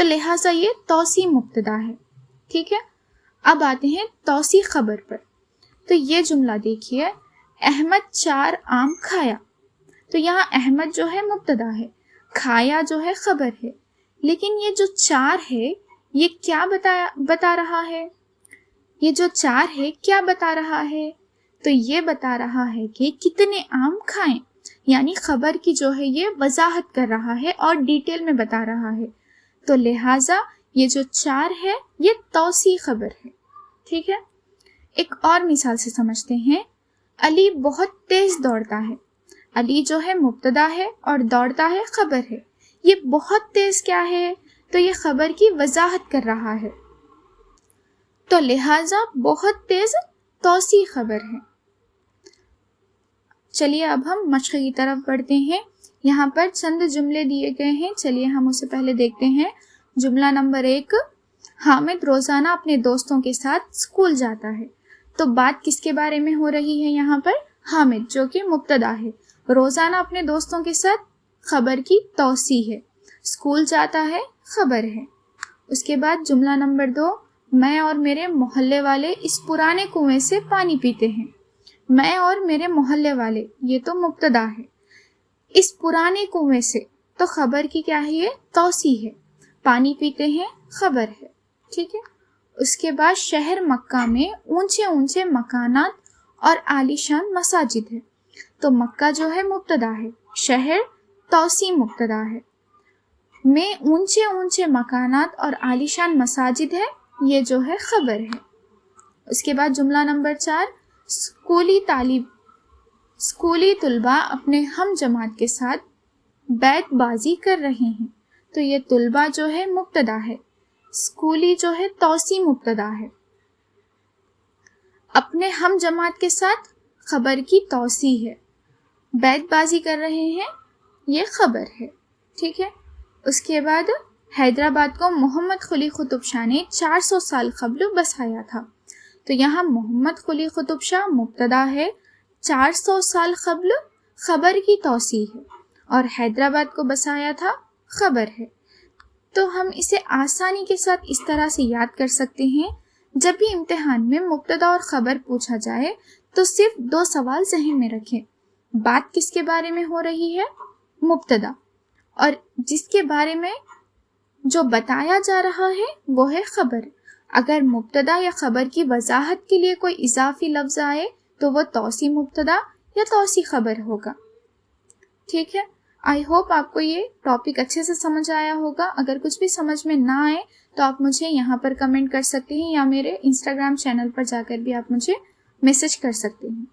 تو لہٰذا یہ توسیع مبتدا ہے. ٹھیک ہے. اب آتے ہیں توسیع خبر پر. تو یہ جملہ دیکھیے، احمد 4 آم کھایا. تو یہاں احمد جو ہے مبتدا ہے، کھایا جو ہے خبر ہے. لیکن یہ جو 4 ہے یہ کیا بتا رہا ہے؟ یہ جو 4 ہے کیا بتا رہا ہے؟ تو یہ بتا رہا ہے کہ کتنے آم کھائیں، یعنی خبر کی جو ہے یہ وضاحت کر رہا ہے اور ڈیٹیل میں بتا رہا ہے. تو لہٰذا یہ جو 4 ہے یہ توسیع خبر ہے. ٹھیک ہے. ایک اور مثال سے سمجھتے ہیں. علی بہت تیز دوڑتا ہے. علی جو ہے مبتدا ہے اور دوڑتا ہے خبر ہے. یہ بہت تیز کیا ہے؟ تو یہ خبر کی وضاحت کر رہا ہے. تو لہٰذا بہت تیز توسیع خبر ہے. چلیے اب ہم مشق کی طرف بڑھتے ہیں. یہاں پر چند جملے دیے گئے ہیں. چلیے ہم اسے پہلے دیکھتے ہیں. جملہ نمبر 1، حامد روزانہ اپنے دوستوں کے ساتھ اسکول جاتا ہے. تو بات کس کے بارے میں ہو رہی ہے یہاں پر؟ حامد جو کہ مبتدا ہے، روزانہ اپنے دوستوں کے ساتھ خبر کی توسیع ہے، اسکول جاتا ہے خبر ہے. اس کے بعد جملہ نمبر 2، میں اور میرے محلے والے اس پرانے کنویں سے پانی پیتے ہیں. میں اور میرے محلے والے یہ تو مبتدا ہے، اس پرانے کنویں سے تو خبر کی کیا ہے؟ یہ توسیع ہے. پانی پیتے ہیں خبر ہے. ٹھیک ہے. اس کے بعد شہر مکہ میں اونچے اونچے مکانات اور عالیشان مساجد ہے. تو مکہ جو ہے مبتدا ہے، شہر توسیع مبتدا ہے، میں اونچے اونچے مکانات اور عالیشان مساجد ہے یہ جو ہے خبر ہے. اس کے بعد جملہ نمبر 4، اسکولی طلباء اپنے ہم جماعت کے ساتھ بیت بازی کر رہے ہیں. تو یہ طلباء جو ہے مبتدا ہے، اسکولی جو ہے توسیع مبتدا ہے، اپنے ہم جماعت کے ساتھ خبر کی توسیع ہے، بیت بازی کر رہے ہیں یہ خبر ہے. ٹھیک ہے. اس کے بعد حیدرآباد کو محمد قلی قطب شاہ نے 400 سال قبل بسایا تھا. تو یہاں محمد قلی قطب شاہ مبتدا ہے، 400 سال قبل خبر کی توسیع ہے، اور حیدرآباد کو بسایا تھا خبر ہے. تو ہم اسے آسانی کے ساتھ اس طرح سے یاد کر سکتے ہیں. جب بھی امتحان میں مبتدا اور خبر پوچھا جائے تو صرف 2 سوال ذہن میں رکھیں. بات کس کے بارے میں ہو رہی ہے؟ مبتدا. اور جس کے بارے میں جو بتایا جا رہا ہے وہ ہے خبر. اگر مبتدا یا خبر کی وضاحت کے لیے کوئی اضافی لفظ آئے تو وہ توسیع مبتدا یا توسیع خبر ہوگا. ٹھیک ہے. آئی ہوپ آپ کو یہ ٹاپک اچھے سے سمجھ آیا ہوگا. اگر کچھ بھی سمجھ میں نہ آئے تو آپ مجھے یہاں پر کمنٹ کر سکتے ہیں یا میرے انسٹاگرام چینل پر جا کر بھی آپ مجھے میسج کر سکتے ہیں.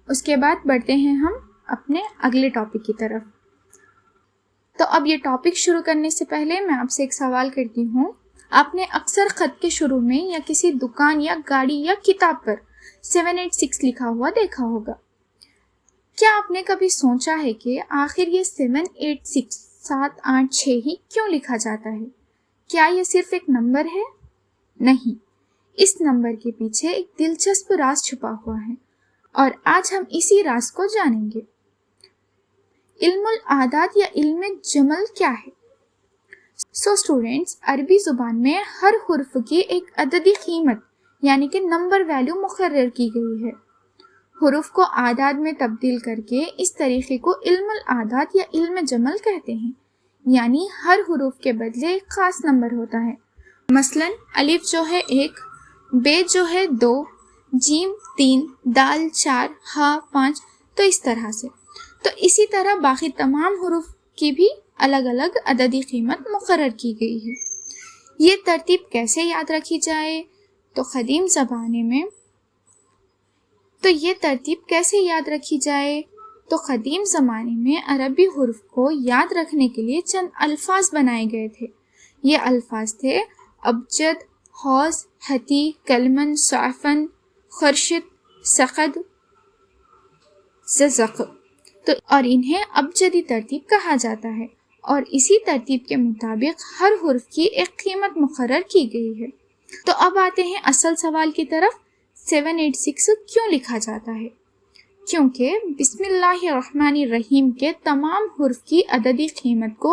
اس کے بعد بڑھتے ہیں ہم اپنے اگلے ٹاپک کی طرف. تو اب یہ ٹاپک شروع کرنے سے پہلے میں آپ سے ایک سوال کرتی ہوں. آپ نے اکثر خط کے شروع میں یا کسی دکان یا گاڑی یا کتاب پر 786 لکھا ہوا دیکھا ہوگا. کیا آپ نے کبھی سوچا ہے کہ آخر یہ 786 786 ہی کیوں لکھا جاتا ہے؟ کیا یہ صرف ایک نمبر ہے؟ نہیں، اس نمبر کے پیچھے ایک دلچسپ راز چھپا ہوا ہے اور آج ہم اسی راز کو جانیں گے. علم العادات یا علم جمل کیا ہے؟ اسٹوڈینٹس، عربی زبان میں ہر حرف کی ایک عددی قیمت یعنی کہ نمبر ویلیو مقرر کی گئی ہے. حروف کو اعداد میں تبدیل کر کے اس طریقے کو علم العادات یا علم جمل کہتے ہیں. یعنی ہر حروف کے بدلے ایک خاص نمبر ہوتا ہے. مثلا الف جو ہے 1، بے جو ہے 2، جیم 3، دال 4، ہا 5. تو اس طرح سے. تو اسی طرح باقی تمام حروف کی بھی الگ الگ عددی قیمت مقرر کی گئی ہے. یہ ترتیب کیسے یاد رکھی جائے؟ تو قدیم زمانے میں عربی حروف کو یاد رکھنے کے لیے چند الفاظ بنائے گئے تھے. یہ الفاظ تھے ابجد، حوض، حتی، کلمن، صعفن، خرشد، سقد، ززق. تو اور انہیں ابجدی ترتیب کہا جاتا ہے اور اسی ترتیب کے مطابق ہر حرف کی ایک قیمت مقرر کی گئی ہے. تو اب آتے ہیں اصل سوال کی طرف. 786 کیوں لکھا جاتا ہے؟ کیونکہ بسم اللہ الرحمن الرحیم کے تمام حرف کی عددی قیمت کو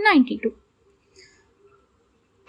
92।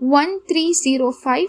1305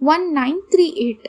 1938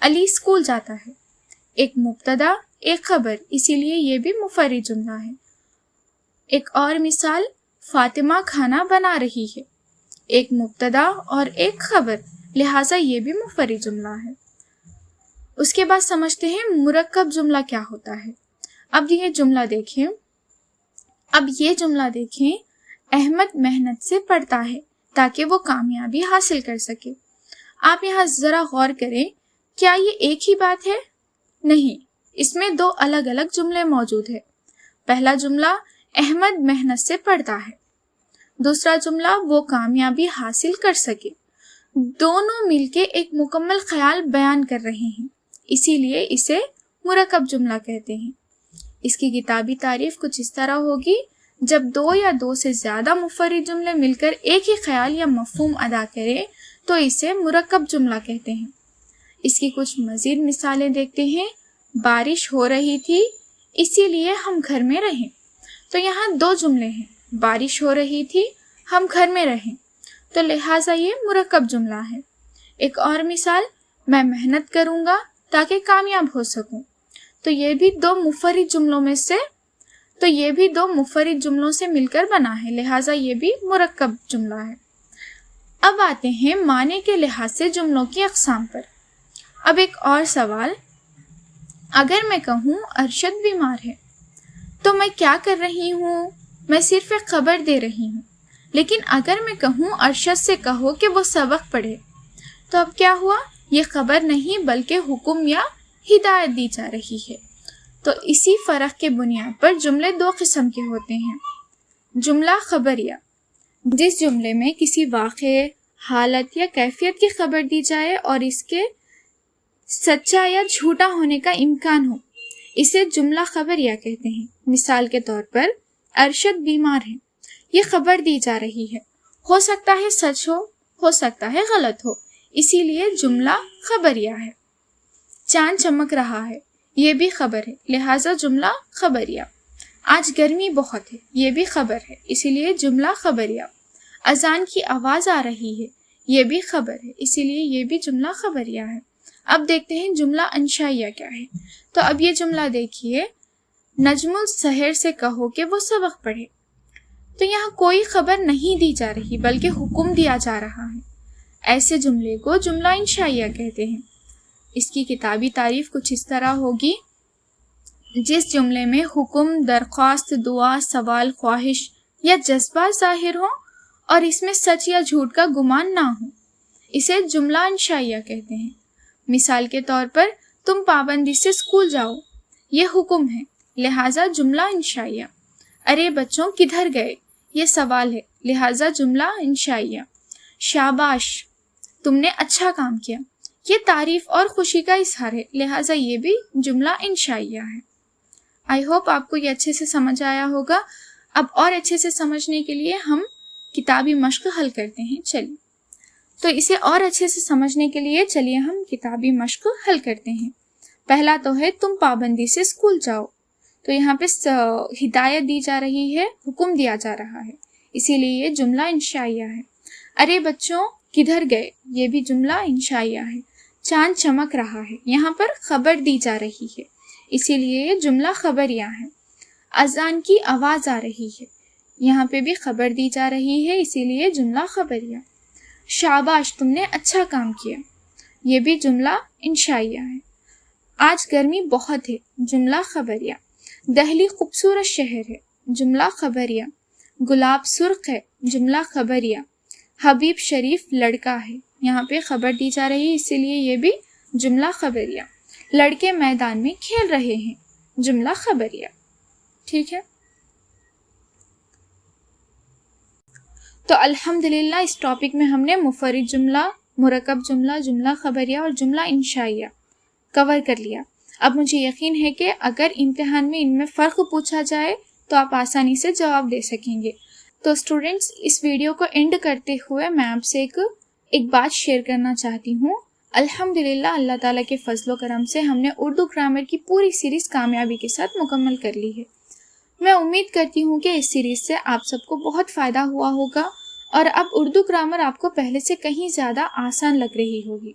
علی اسکول جاتا ہے۔ ایک مبتدا ایک خبر، اسی لیے یہ بھی منفرد جملہ ہے۔ ایک اور مثال، فاطمہ کھانا بنا رہی ہے۔ ایک مبتدا اور ایک خبر، لہٰذا یہ بھی منفرد جملہ ہے۔ اس کے بعد سمجھتے ہیں مرکب جملہ کیا ہوتا ہے۔ اب یہ جملہ دیکھیں، احمد محنت سے پڑھتا ہے تاکہ وہ کامیابی حاصل کر سکے۔ آپ یہاں ذرا غور کریں، کیا یہ ایک ہی بات ہے؟ نہیں، اس میں دو الگ الگ جملے موجود ہیں۔ پہلا جملہ احمد محنت سے پڑھتا ہے، دوسرا جملہ وہ کامیابی حاصل کر سکے۔ دونوں مل کے ایک مکمل خیال بیان کر رہے ہیں، اسی لیے اسے مرکب جملہ کہتے ہیں۔ اس کی کتابی تعریف کچھ اس طرح ہوگی، جب دو یا دو سے زیادہ منفرد جملے مل کر ایک ہی خیال یا مفہوم ادا کریں تو اسے مرکب جملہ کہتے ہیں۔ اس کی کچھ مزید مثالیں دیکھتے ہیں۔ بارش ہو رہی تھی اسی لیے ہم گھر میں رہیں۔ تو یہاں دو جملے ہیں، بارش ہو رہی تھی، ہم گھر میں رہیں، تو لہٰذا یہ مرکب جملہ ہے۔ ایک اور مثال، میں محنت کروں گا تاکہ کامیاب ہو سکوں، تو یہ بھی دو منفرد جملوں سے مل کر بنا ہے، لہٰذا یہ بھی مرکب جملہ ہے۔ اب آتے ہیں معنی کے لحاظ سے جملوں کی اقسام پر۔ اب ایک اور سوال، اگر میں کہوں ارشد بیمار ہے تو میں کیا کر رہی ہوں؟ میں صرف ایک خبر دے رہی ہوں۔ لیکن اگر میں کہوں ارشد سے کہو کہ وہ سبق پڑھے، تو اب کیا ہوا؟ یہ خبر نہیں بلکہ حکم یا ہدایت دی جا رہی ہے۔ تو اسی فرق کے بنیاد پر جملے دو قسم کے ہوتے ہیں۔ جملہ خبریہ، جس جملے میں کسی واقعے، حالت یا کیفیت کی خبر دی جائے اور اس کے سچا یا جھوٹا ہونے کا امکان ہو، اسے جملہ خبریہ کہتے ہیں۔ مثال کے طور پر، ارشد بیمار ہے، یہ خبر دی جا رہی ہے، ہو سکتا ہے سچ ہو سکتا ہے غلط ہو، اسی لیے جملہ خبریہ ہے۔ چاند چمک رہا ہے، یہ بھی خبر ہے، لہٰذا جملہ خبریہ۔ آج گرمی بہت ہے، یہ بھی خبر ہے، اسی لیے جملہ خبریہ۔ اذان کی آواز آ رہی ہے، یہ بھی خبر ہے، اسی لیے یہ بھی جملہ خبریہ ہے۔ اب دیکھتے ہیں جملہ انشائیہ کیا ہے۔ تو اب یہ جملہ دیکھیے، نجم السحر سے کہو کہ وہ سبق پڑھے۔ تو یہاں کوئی خبر نہیں دی جا رہی بلکہ حکم دیا جا رہا ہے، ایسے جملے کو جملہ انشائیہ کہتے ہیں۔ اس کی کتابی تعریف کچھ اس طرح ہوگی، جس جملے میں حکم، درخواست، دعا، سوال، خواہش یا جذبات ظاہر ہوں اور اس میں سچ یا جھوٹ کا گمان نہ ہو، اسے جملہ انشائیہ کہتے ہیں۔ مثال کے طور پر، تم پابندی سے اسکول جاؤ، یہ حکم ہے، لہٰذا جملہ انشائیہ۔ ارے بچوں کدھر گئے، یہ سوال ہے، لہٰذا جملہ انشائیہ۔ شاباش، تم نے اچھا کام کیا، یہ تعریف اور خوشی کا اظہار ہے، لہٰذا یہ بھی جملہ انشائیہ ہے۔ آئی ہوپ آپ کو یہ اچھے سے سمجھ آیا ہوگا۔ اب اور اچھے سے سمجھنے کے لیے ہم کتابی مشق حل کرتے ہیں۔ چلیے، تو اسے اور اچھے سے سمجھنے کے لیے چلیے ہم کتابی مشق حل کرتے ہیں۔ پہلا تو ہے تم پابندی سے اسکول جاؤ، تو یہاں پہ ہدایت دی جا رہی ہے، حکم دیا جا رہا ہے، اسی لیے یہ جملہ انشائیہ ہے۔ ارے بچوں کدھر گئے، یہ بھی جملہ انشائیہ ہے۔ چاند چمک رہا ہے، یہاں پر خبر دی جا رہی ہے، اسی لیے یہ جملہ خبریہ ہے۔ اذان کی آواز آ رہی ہے، یہاں پہ بھی خبر دی جا رہی ہے، اسی لیے جملہ خبریہ۔ شاباش، تم نے اچھا کام کیا، یہ بھی جملہ انشائیہ ہے۔ آج گرمی بہت ہے، جملہ خبریہ۔ دہلی خوبصورت شہر ہے، جملہ خبریہ۔ گلاب سرخ ہے، جملہ خبریہ۔ حبیب شریف لڑکا ہے، یہاں پہ خبر دی جا رہی ہے، اسی لیے یہ بھی جملہ خبریہ۔ لڑکے میدان میں کھیل رہے ہیں، جملہ خبریہ۔ ٹھیک ہے، تو الحمدللہ اس ٹاپک میں ہم نے منفرد جملہ، مرکب جملہ، جملہ خبریہ اور جملہ انشائیہ کور کر لیا۔ اب مجھے یقین ہے کہ اگر امتحان میں ان میں فرق پوچھا جائے تو آپ آسانی سے جواب دے سکیں گے۔ تو اسٹوڈنٹس، اس ویڈیو کو اینڈ کرتے ہوئے میں آپ سے ایک بات شیئر کرنا چاہتی ہوں۔ الحمدللہ اللہ تعالیٰ کے فضل و کرم سے ہم نے اردو گرامر کی پوری سیریز کامیابی کے ساتھ مکمل کر لی ہے۔ میں امید کرتی ہوں کہ اس سیریز سے آپ سب کو بہت فائدہ ہوا ہوگا اور اب اردو گرامر آپ کو پہلے سے کہیں زیادہ آسان لگ رہی ہوگی۔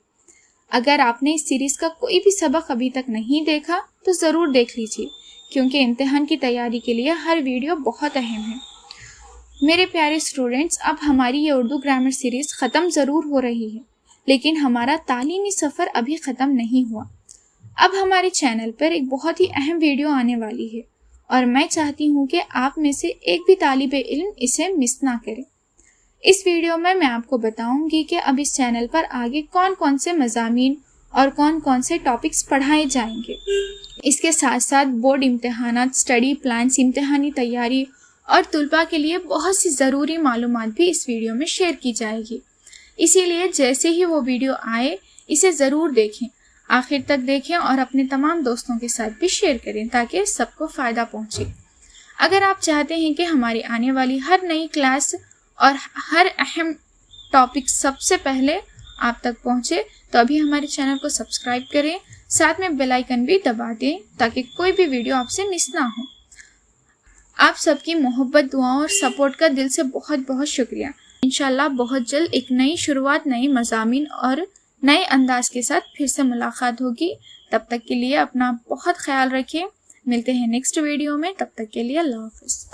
اگر آپ نے اس سیریز کا کوئی بھی سبق ابھی تک نہیں دیکھا تو ضرور دیکھ لیجیے، کیونکہ امتحان کی تیاری کے لیے ہر ویڈیو بہت اہم ہے۔ میرے پیارے اسٹوڈنٹس، اب ہماری یہ اردو گرامر سیریز ختم ضرور ہو رہی ہے، لیکن ہمارا تعلیمی سفر ابھی ختم نہیں ہوا۔ اب ہمارے چینل پر ایک بہت ہی اہم ویڈیو آنے والی ہے، اور میں چاہتی ہوں کہ آپ میں سے ایک بھی طالب علم اسے مس نہ کرے۔ اس ویڈیو میں آپ کو بتاؤں گی کہ اب اس چینل پر آگے کون کون سے مضامین اور کون کون سے ٹاپکس پڑھائے جائیں گے۔ اس کے ساتھ ساتھ بورڈ امتحانات، اسٹڈی پلانس، امتحانی تیاری اور طلباء کے لیے بہت سی ضروری معلومات بھی اس ویڈیو میں شیئر کی جائے گی۔ اسی لیے جیسے ہی وہ ویڈیو آئے اسے ضرور دیکھیں، آخر تک دیکھیں اور اپنے تمام دوستوں کے ساتھ بھی شیئر کریں تاکہ سب کو فائدہ پہنچے۔ اگر آپ چاہتے ہیں کہ ہماری آنے والی ہر نئی کلاس اور ہر اہم ٹاپک سب سے پہلے آپ تک پہنچے تو ابھی ہمارے چینل کو سبسکرائب کریں، ساتھ میں بیل آئیکن بھی دبا دیں تاکہ کوئی بھی ویڈیو آپ سے مس نہ ہو۔ آپ سب کی محبت، دعاؤں اور سپورٹ کا دل سے بہت بہت شکریہ۔ انشاءاللہ بہت جلد ایک نئی شروعات، نئی مضامین اور نئے انداز کے ساتھ پھر سے ملاقات ہوگی۔ تب تک کے لیے اپنا بہت خیال رکھیں، ملتے ہیں نیکسٹ ویڈیو میں، تب تک کے لیے اللہ حافظ۔